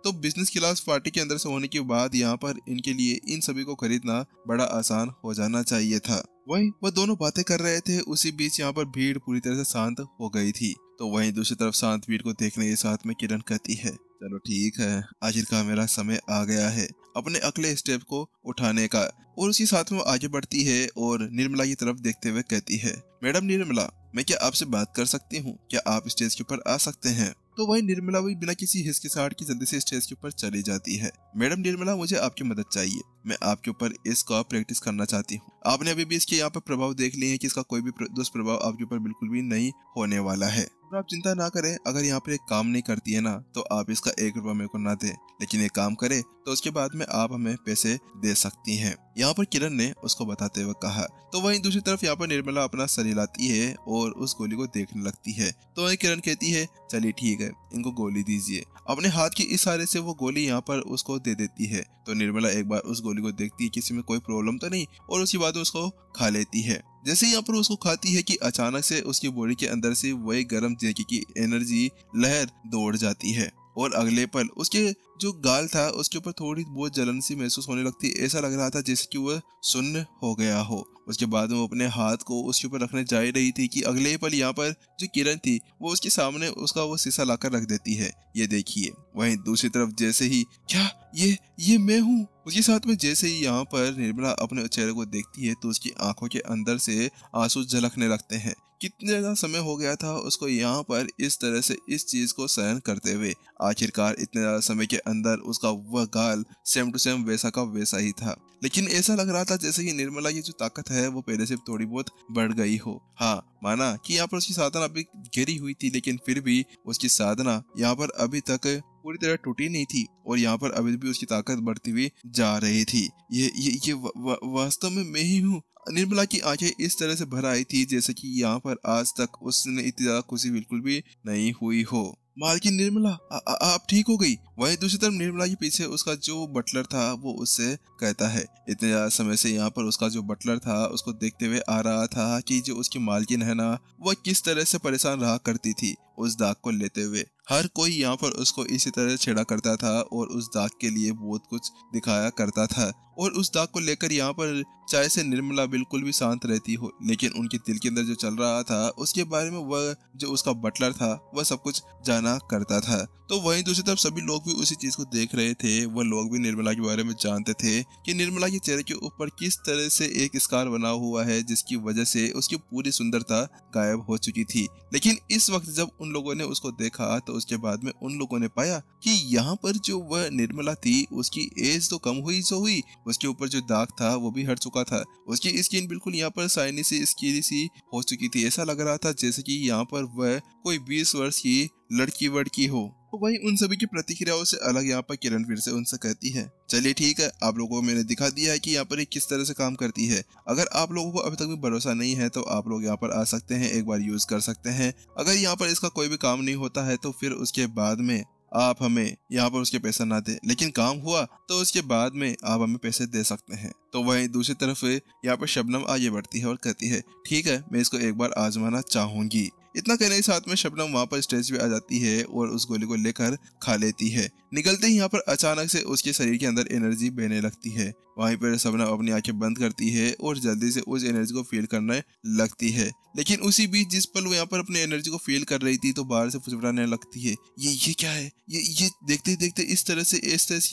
तो business class party के अंदर से होने के बाद यहाँ पर इनके लिए इन सभी को खरीदना बड़ा आसान हो जाना चाहिए था। वहीं वह दोनों बातें कर रहे थे, उसी बीच यहाँ पर भीड़ पूरी तरह से शांत हो गई थी। तो वहीं दूसरी तरफ शांत भीड़ को देखने के साथ में किरण कहती है, चलो ठीक है, आखिरकार मेरा समय आ गया है अपने अगले स्टेप को उठाने का। और उसी साथ में वो आगे बढ़ती है और निर्मला की तरफ देखते हुए कहती है, मैडम निर्मला, मैं क्या आपसे बात कर सकती हूँ? क्या आप स्टेज के ऊपर आ सकते हैं? तो वही निर्मला भी बिना किसी हिचकिचाहट की जल्दी से स्टेज के ऊपर चली जाती है। मैडम निर्मला, मुझे आपकी मदद चाहिए। मैं आपके ऊपर इसका प्रैक्टिस करना चाहती हूँ। आपने अभी भी इसके यहाँ पर प्रभाव देख लिए हैं कि इसका कोई भी दुष्प्रभाव आपके ऊपर बिल्कुल भी नहीं होने वाला है। और आप चिंता ना करें, अगर यहाँ पर एक काम नहीं करती है ना, तो आप इसका 1 रुपया मेरे को ना दे, लेकिन एक काम करे तो उसके बाद में आप हमें पैसे दे सकती हैं। यहाँ पर किरण ने उसको बताते हुए कहा। तो वहीं दूसरी तरफ यहाँ पर निर्मला अपना सर हिलाती है और उस गोली को देखने लगती है। तो वहीं किरण कहती है, चलिए ठीक है, इनको गोली दीजिए। अपने हाथ के इशारे से वो गोली यहाँ पर उसको दे देती है। तो निर्मला एक बार उस गोली को देखती है किसी में कोई प्रॉब्लम तो नहीं, और उसके बाद उसको खा लेती है। जैसे यहाँ पर उसको खाती है कि अचानक से उसकी बॉडी के अंदर से वही गर्म जेकी की एनर्जी लहर दौड़ जाती है, और अगले पल उसके जो गाल था उसके ऊपर थोड़ी बहुत जलन सी महसूस होने लगती है। ऐसा लग रहा था जैसे कि वह सुन्न हो गया हो। उसके बाद में वो अपने हाथ को उसके ऊपर रखने जा रही थी कि अगले पल यहाँ पर जो किरण थी वो उसके सामने उसका वो शीशा लाकर रख देती है। ये देखिए। वहीं दूसरी तरफ जैसे ही, क्या ये मैं हूँ? उसके साथ में जैसे ही यहाँ पर निर्मला अपने चेहरे को देखती है तो उसकी आंखों के अंदर से आंसू झलकने लगते हैं। कितने ज्यादा समय हो गया था उसको यहाँ पर इस तरह से इस चीज को सहन करते हुए। आखिरकार इतने ज्यादा समय के अंदर उसका वह गाल सेम टू सेम वैसा का वैसा ही था, लेकिन ऐसा लग रहा था जैसे कि निर्मला की जो ताकत है वो पहले से थोड़ी बहुत बढ़ गई हो। हाँ, माना कि यहाँ पर उसकी साधना अभी गिरी हुई थी, लेकिन फिर भी उसकी साधना यहाँ पर अभी तक पूरी तरह टूटी नहीं थी, और यहाँ पर अभी भी उसकी ताकत बढ़ती हुई जा रही थी। ये वास्तव में मैं ही हूँ। निर्मला की आंखें इस तरह से भर आई थी जैसे कि यहाँ पर आज तक उसने इतनी ज्यादा खुशी बिल्कुल भी नहीं हुई हो। मालकिन निर्मला, आप ठीक हो गई? वहीं दूसरी तरफ निर्मला के पीछे उसका जो बटलर था वो उससे कहता है, इतने ज्यादा समय से यहाँ पर उसका जो बटलर था उसको देखते हुए आ रहा था कि जो उसकी मालकिन है ना, वह किस तरह से परेशान रहा करती थी उस दाग को लेते हुए। हर कोई यहाँ पर उसको इसी तरह छेड़ा करता था और उस दाग के लिए बहुत कुछ दिखाया करता था, और उस दाग को लेकर यहाँ पर चाहे से निर्मला बिल्कुल भी शांत रहती हो, लेकिन उनके दिल के अंदर जो चल रहा था उसके बारे में वह जो उसका बटलर था वह सब कुछ जाना करता था। तो वहीं दूसरी तरफ सभी लोग भी उसी चीज को देख रहे थे। वह लोग भी निर्मला के बारे में जानते थे कि निर्मला के चेहरे के ऊपर किस तरह से एक स्कार बना हुआ है, जिसकी वजह से उसकी पूरी सुंदरता गायब हो चुकी थी। लेकिन इस वक्त जब उन लोगों ने उसको देखा तो उसके बाद में उन लोगों ने पाया कि यहाँ पर जो वह निर्मला थी उसकी एज तो कम हुई सो हुई, उसके ऊपर जो दाग था वो भी हट चुका था। उसकी स्किन बिल्कुल यहाँ पर शाइनी सी स्कीनी सी हो चुकी थी। ऐसा लग रहा था जैसे कि यहाँ पर वह कोई 20 वर्ष की लड़की वड़की हो। तो वही उन सभी की प्रतिक्रियाओं से अलग यहाँ पर किरण फिर से उनसे कहती है, चलिए ठीक है, आप लोगों को मैंने दिखा दिया है कि यहाँ पर ये किस तरह से काम करती है। अगर आप लोगों को अभी तक भी भरोसा नहीं है तो आप लोग यहाँ पर आ सकते हैं, एक बार यूज कर सकते हैं। अगर यहाँ पर इसका कोई भी काम नहीं होता है तो फिर उसके बाद में आप हमें यहाँ पर उसके पैसा ना दे, लेकिन काम हुआ तो उसके बाद में आप हमें पैसे दे सकते हैं। तो वहीं दूसरी तरफ यहाँ पर शबनम आगे बढ़ती है और कहती है, ठीक है, मैं इसको एक बार आजमाना चाहूंगी। इतना कहने के साथ में शबनम वहां पर स्टेज पे आ जाती है और उस गोली को लेकर खा लेती है। निकलते ही यहाँ पर अचानक से उसके शरीर के अंदर एनर्जी बहने लगती है। वहीं पर शबनम अपनी आंखें बंद करती है और जल्दी से उस एनर्जी को फील करने लगती है। लेकिन उसी बीच जिस पल वो यहाँ पर अपनी एनर्जी को फील कर रही थी तो बाहर से फुसफुसाने लगती है, ये क्या है? ये देखते देखते इस तरह से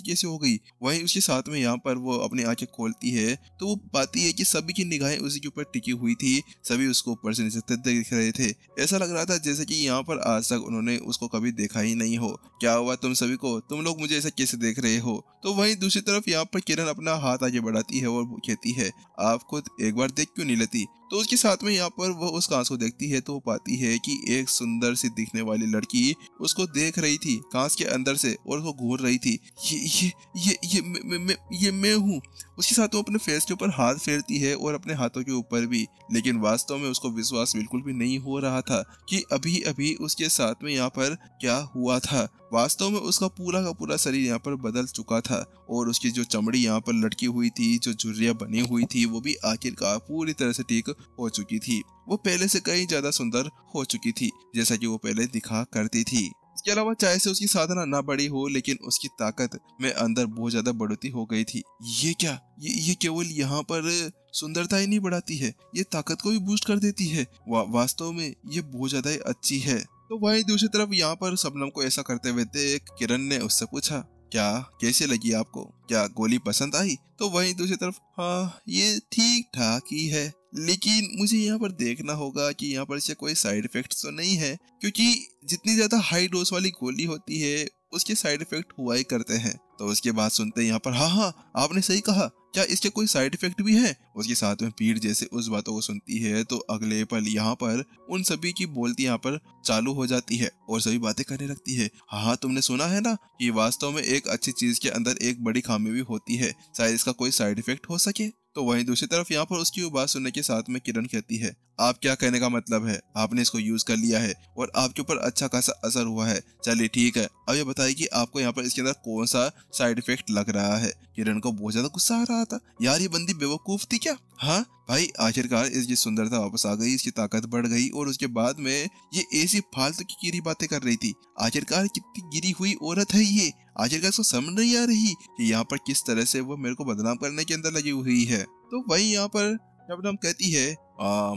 कैसे हो गई? वहीं उसके साथ में यहाँ पर वो अपनी आंखें खोलती है तो वो पाती है कि सभी की निगाहें उसी के ऊपर टिकी हुई थी। सभी उसको ऊपर से नीचे तक देख रहे थे। ऐसा लग रहा था जैसे कि यहाँ पर आज तक उन्होंने उसको कभी देखा ही नहीं हो। क्या हुआ तुम सभी को? तुम लोग मुझे ऐसा कैसे देख रहे हो? तो वहीं दूसरी तरफ यहाँ पर किरण अपना हाथ आगे बढ़ाती है और कहती है, आप खुद एक बार देख क्यों नहीं लेती? तो उसके साथ में यहाँ पर वह उस कांच को देखती है तो वो पाती है कि एक सुंदर सी दिखने वाली लड़की उसको देख रही थी कांच के अंदर से और उसको घूर रही थी। ये मैं हूँ। उसके साथ वो अपने फेस के ऊपर हाथ फेरती है और अपने हाथों के ऊपर भी, लेकिन वास्तव में उसको विश्वास बिल्कुल भी नहीं हो रहा था कि अभी अभी उसके साथ में यहाँ पर क्या हुआ था। वास्तव में उसका पूरा का पूरा शरीर यहाँ पर बदल चुका था और उसकी जो चमड़ी यहाँ पर लटकी हुई थी, जो झुर्रियां बनी हुई थी, वो भी आखिरकार पूरी तरह से ठीक हो चुकी थी। वो पहले से कहीं ज्यादा सुंदर हो चुकी थी जैसा कि वो पहले दिखा करती थी। इसके अलावा चाहे से उसकी साधना ना बड़ी हो, लेकिन उसकी ताकत में अंदर बहुत ज्यादा बढ़ोतरी हो गई थी। ये क्या, ये केवल यहाँ पर सुंदरता ही नहीं बढ़ाती है, ये ताकत को भी बूस्ट कर देती है। वास्तव में ये बहुत ज्यादा अच्छी है। तो वहीं दूसरी तरफ यहाँ पर शबनम को ऐसा करते हुए देख किरण ने उससे पूछा, क्या कैसे लगी आपको, क्या गोली पसंद आई? तो वहीं दूसरी तरफ, हाँ ये ठीक ठाक ही है, लेकिन मुझे यहाँ पर देखना होगा कि यहाँ पर इससे कोई साइड इफेक्ट तो नहीं है, क्योंकि जितनी ज्यादा हाई डोज वाली गोली होती है उसके साइड इफेक्ट हुआ ही करते हैं। तो उसके बाद सुनते यहाँ पर, हाँ हाँ आपने सही कहा, क्या इसके कोई साइड इफेक्ट भी है? उसके साथ में पीठ जैसे उस बातों को सुनती है तो अगले पल यहाँ पर उन सभी की बोलती यहाँ पर चालू हो जाती है और सभी बातें करने लगती है। हाँ तुमने सुना है ना कि वास्तव में एक अच्छी चीज के अंदर एक बड़ी खामी भी होती है, शायद इसका कोई साइड इफेक्ट हो सके। तो वहीं दूसरी तरफ यहाँ पर उसकी वो बात सुनने के साथ में किरण कहती है, आप क्या कहने का मतलब है, आपने इसको यूज कर लिया है और आपके ऊपर अच्छा खासा असर हुआ है। चलिए ठीक है, अब ये बताइए कि आपको यहाँ पर इसके अंदर कौन सा साइड इफेक्ट लग रहा है। किरण को बहुत ज्यादा गुस्सा आ रहा था, यार ये बंदी बेवकूफ थी क्या। हाँ भाई, आखिरकार इसकी सुंदरता वापस आ गई, इसकी ताकत बढ़ गई और उसके बाद में ये ऐसी फालतू की गिरी बातें कर रही थी। आखिरकार कितनी गिरी हुई औरत है ये, आखिरकार इसको समझ नहीं आ रही कि यहाँ पर किस तरह से वो मेरे को बदनाम करने के अंदर लगी हुई है। तो वही यहाँ पर शबनम कहती है,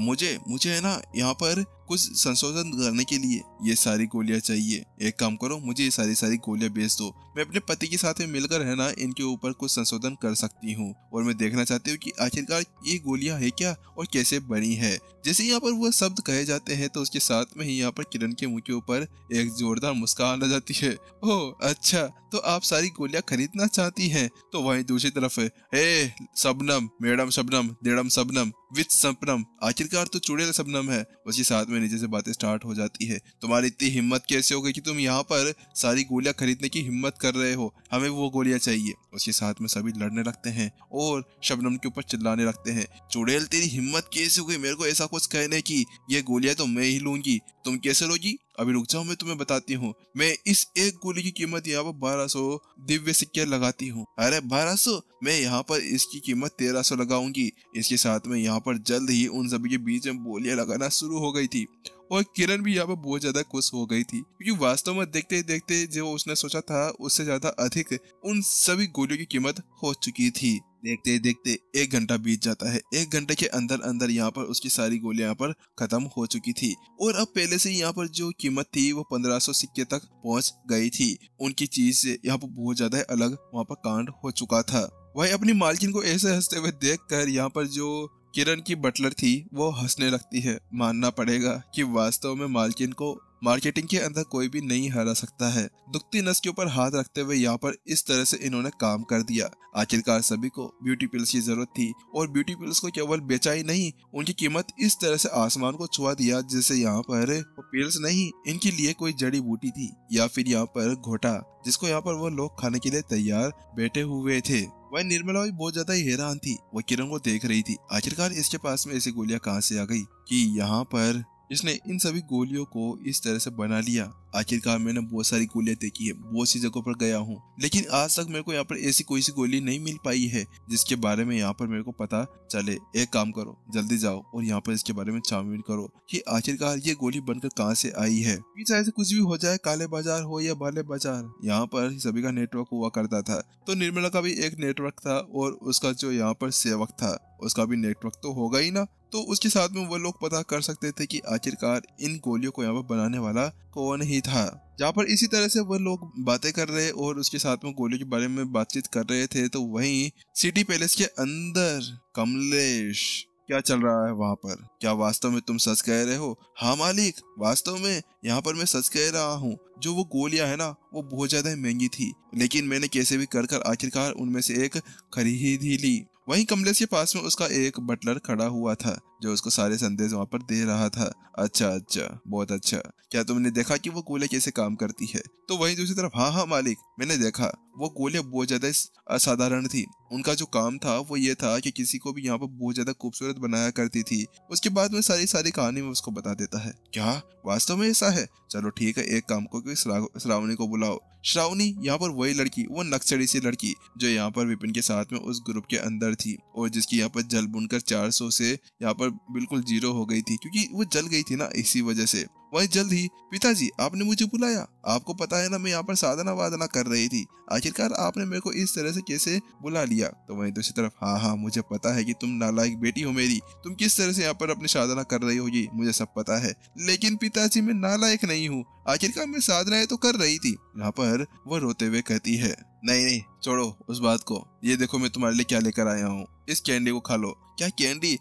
मुझे है ना यहाँ पर कुछ संशोधन करने के लिए ये सारी गोलियां चाहिए। एक काम करो, मुझे ये सारी गोलियां बेच दो, मैं अपने पति के साथ में मिलकर है ना इनके ऊपर कुछ संशोधन कर सकती हूँ और मैं देखना चाहती हूँ कि आखिरकार ये गोलियां है क्या और कैसे बनी है। जैसे यहाँ पर वो शब्द कहे जाते हैं तो उसके साथ में ही यहाँ पर किरण के मुंह के ऊपर एक जोरदार मुस्कान आ जाती है। ओह अच्छा, तो आप सारी गोलियां खरीदना चाहती हैं। तो वहीं दूसरी तरफ है, शबनम, मैडम शबनम, देड़म शबनम, विद शबनम, आखिरकार तो चुड़ैल शबनम है। उसके साथ में नीचे से बातें स्टार्ट हो जाती है, तुम्हारी इतनी हिम्मत कैसे हो गई कि तुम यहाँ पर सारी गोलियां खरीदने की हिम्मत कर रहे हो, हमें वो गोलियां चाहिए। उसके साथ में सभी लड़ने लगते हैं और शबनम के ऊपर चिल्लाने लगते हैं, चुड़ैल तेरी हिम्मत कैसे हो गई मेरे को ऐसा कुछ कहने की, ये गोलियां तो मैं ही लूंगी, तुम कैसे लोगी? अभी रुक जाओ, मैं तुम्हें बताती हूँ। मैं इस एक गोली की कीमत यहाँ पर 1200 दिव्य सिक्के लगाती हूँ। अरे 1200? मैं यहाँ पर इसकी कीमत 1300 लगाऊंगी। इसके साथ में यहाँ पर जल्द ही उन सभी के बीच में बोलियां लगाना शुरू हो गई थी और किरण भी यहाँ पर बहुत ज्यादा खुश हो गई थी, क्योंकि वास्तव में देखते देखते जो उसने सोचा था उससे ज्यादा अधिक उन सभी गोलियों की कीमत हो चुकी थी। देखते देखते 1 घंटा बीत जाता है। 1 घंटे के अंदर अंदर यहाँ पर उसकी सारी गोलियां यहाँ पर खत्म हो चुकी थी और अब पहले से यहाँ पर जो कीमत थी वो 1500 सिक्के तक पहुंच गई थी। उनकी चीज से यहाँ पर बहुत ज्यादा अलग वहाँ पर कांड हो चुका था। वही अपनी मालकिन को ऐसे हंसते हुए देख कर यहाँ पर जो किरण की बटलर थी वो हंसने लगती है। मानना पड़ेगा कि वास्तव में मालकिन को मार्केटिंग के अंदर कोई भी नहीं हरा सकता है। दुखती नस के ऊपर हाथ रखते हुए यहाँ पर इस तरह से इन्होंने काम कर दिया। आखिरकार सभी को ब्यूटी पिल्स की जरूरत थी और ब्यूटी पिल्स को केवल बेचा ही नहीं, उनकी कीमत इस तरह से आसमान को छुआ दिया जैसे यहाँ पर वो पिल्स नहीं, इनके लिए कोई जड़ी बूटी थी या फिर यहाँ पर घोटा, जिसको यहाँ पर वो लोग खाने के लिए तैयार बैठे हुए थे। वही निर्मला भी बहुत ज्यादा हैरान थी, वो किरण को देख रही थी। आखिरकार इसके पास में ऐसी गोलियां कहाँ से आ गई कि यहाँ पर इसने इन सभी गोलियों को इस तरह से बना लिया। आखिरकार मैंने बहुत सारी गोलियां देखी है, बहुत सी जगहों पर गया हूँ, लेकिन आज तक मेरे को यहाँ पर ऐसी कोई सी गोली नहीं मिल पाई है जिसके बारे में यहाँ पर मेरे को पता चले। एक काम करो, जल्दी जाओ और यहाँ पर इसके बारे में छानबीन करो कि आखिरकार ये गोली बनकर कहाँ से आई है। चाहे कुछ भी हो जाए, काले बाजार हो या बाले बाजार, यहाँ पर सभी का नेटवर्क हुआ करता था। तो निर्मला का भी एक नेटवर्क था और उसका जो यहाँ पर सेवक था उसका भी नेटवर्क तो होगा ही ना। तो उसके साथ में वो लोग पता कर सकते थे कि आखिरकार इन गोलियों को यहाँ पर बनाने वाला कौन ही था। जहाँ पर इसी तरह से वो लोग बातें कर रहे और उसके साथ में गोलियों के बारे में बातचीत कर रहे थे, तो वहीं सिटी पैलेस के अंदर कमलेश, क्या चल रहा है वहाँ पर? क्या वास्तव में तुम सच कह रहे हो? हाँ मालिक, वास्तव में यहाँ पर मैं सच कह रहा हूँ। जो वो गोलियां है ना वो बहुत ज्यादा महंगी थी, लेकिन मैंने कैसे भी कर आखिरकार उनमें से एक खरीद ही ली। वहीं कमलेश के पास में उसका एक बटलर खड़ा हुआ था जो उसको सारे संदेश वहाँ पर दे रहा था। अच्छा, बहुत अच्छा। क्या तुमने देखा कि वो गोलियां कैसे काम करती है? तो वहीं दूसरी तरफ, हाँ मालिक, मैंने देखा। वो गोलियां बहुत ज्यादा असाधारण थी। उनका जो काम था वो ये था कि किसी को भी यहाँ पर बहुत ज्यादा खूबसूरत बनाया करती थी। उसके बाद में सारी कहानी में उसको बता देता है। क्या वास्तव में ऐसा है? चलो ठीक है, एक काम को श्रावणी को बुलाओ। श्रावणी यहाँ पर वही लड़की, वो नक्सड़ी सी लड़की जो यहाँ पर विपिन के साथ में उस ग्रुप के अंदर थी और जिसकी यहाँ पर जल बुनकर 400 से यहाँ पर बिल्कुल 0 हो गई थी, क्योंकि वो जल गई थी ना, इसी वजह से। वहीं जल्द ही, पिताजी आपने मुझे बुलाया, आपको पता है ना मैं यहाँ पर साधना वादना कर रही थी, आखिरकार आपने मेरे को इस तरह से कैसे बुला लिया। तो वहीं दूसरी तरफ, हाँ हाँ मुझे पता है कि तुम नालायक बेटी हो मेरी, तुम किस तरह से यहाँ पर अपनी साधना कर रही होगी मुझे सब पता है, लेकिन पिताजी मैं नालायक नहीं हूँ, आखिरकार मैं साधनाएं तो कर रही थी। यहाँ पर वो रोते हुए कहती है, नहीं नहीं छोड़ो उस बात को, ये देखो मैं तुम्हारे लिए क्या लेकर आया हूँ, इस कैंडी को खा लो। क्या कैंडी?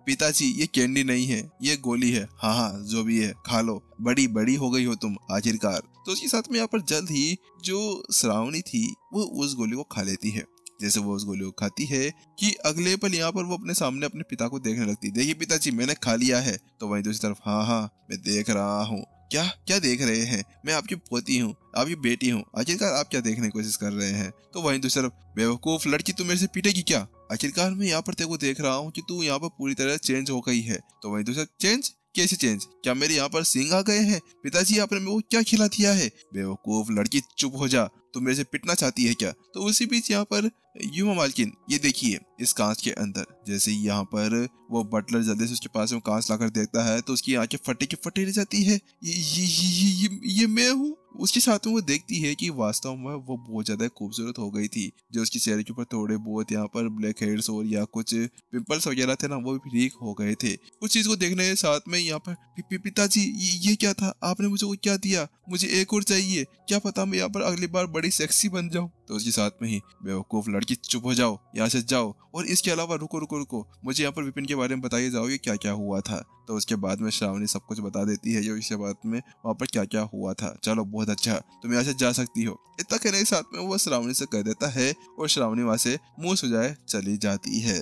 पिताजी ये कैंडी नहीं है, ये गोली है। हाँ हाँ जो भी है खा लो, बड़ी बड़ी हो गई हो तुम आखिरकार। तो उसके साथ में यहाँ पर जल्द ही जो श्रावणी थी वो उस गोली को खा लेती है। जैसे वो उस गोली को खाती है कि अगले पल यहाँ पर वो अपने सामने अपने पिता को देखने लगती है, देखिए पिताजी मैंने खा लिया है। तो वहीं दूसरी तरफ, हाँ हाँ मैं देख रहा हूँ। क्या क्या देख रहे हैं? मैं आपकी पोती हूँ, आपकी बेटी हूँ, आखिरकार आप क्या देखने की कोशिश कर रहे हैं? तो वहीं दूसरी तरफ, बेवकूफ लड़की तू मेरे से पीटेगी क्या? आखिरकार मैं यहाँ पर तेरे को देख रहा हूँ कि तू यहाँ पर पूरी तरह चेंज हो गई है। तो वहीं दूसरा, चेंज? कैसे चेंज? क्या मेरे यहाँ पर सींग आ गए हैं? पिताजी आपने मेरे को क्या खिला दिया है? बेवकूफ लड़की चुप हो जा, तू मेरे से पिटना चाहती है क्या? तो उसी बीच यहाँ पर युमा मालकिन, ये देखिए इस कांच के अंदर, जैसे ही यहाँ पर वो बटलर जल्दी से उसके पास में कांच लाकर देखता है तो उसकी आंखें फटे की फटी रह जाती है। ये मैं हूँ। उसके साथ में वो देखती है कि वास्तव में वो बहुत ज्यादा खूबसूरत हो गई थी। जो उसकी चेहरे के ऊपर थोड़े बहुत यहाँ पर ब्लैक हेड्स और या कुछ पिंपल्स वगैरह थे ना, वो भी ठीक हो गए थे। कुछ चीज को देखने के साथ में यहाँ पर, पिताजी ये क्या था? आपने मुझे को क्या दिया? मुझे एक और चाहिए, क्या पता मैं यहाँ पर अगली बार बड़ी सेक्सी बन जाऊं। तो उसके साथ में ही, बेवकूफ लड़की चुप हो जाओ, यहाँ से जाओ, और इसके अलावा रुको रुको रुको, मुझे यहाँ पर विपिन के बारे में बताइए जाओ ये क्या क्या हुआ था। तो उसके बाद में श्रावणी सब कुछ बता देती है, जो इसके बाद में वहाँ पर क्या क्या हुआ था। चलो बहुत अच्छा, तुम यहाँ से जा सकती हो। इतना कहने के साथ में वो श्रावणी से कह देता है और श्रावणी वहाँ से मुंह सुजाए चली जाती है।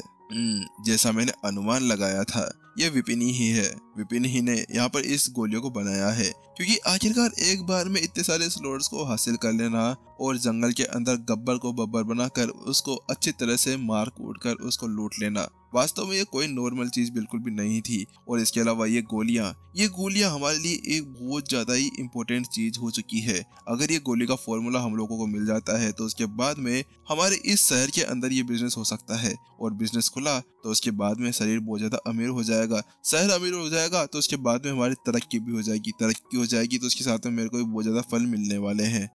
जैसा मैंने अनुमान लगाया था, ये विपिन ही है। विपिन ही ने यहाँ पर इस गोलियों को बनाया है, क्योंकि आखिरकार एक बार में इतने सारे स्लोट्स को हासिल कर लेना और जंगल के अंदर गब्बर को बब्बर बनाकर उसको अच्छी तरह से मार कूट कर उसको लूट लेना, वास्तव में ये कोई नॉर्मल चीज बिल्कुल भी नहीं थी। और इसके अलावा ये गोलियां हमारे लिए एक बहुत ज्यादा ही इम्पोर्टेंट चीज हो चुकी है। अगर ये गोली का फॉर्मूला हम लोगों को मिल जाता है तो उसके बाद में हमारे इस शहर के अंदर ये बिजनेस हो सकता है, और बिजनेस खुला तो उसके बाद में शरीर बहुत ज्यादा अमीर हो जाएगा, शहर अमीर हो जाएगा, तो उसके बाद में हमारी तरक्की भी हो जाएगी, तरक्की हो जाएगी तो उसके साथ में मेरे को भी बहुत ज्यादा फल मिलने वाले हैं।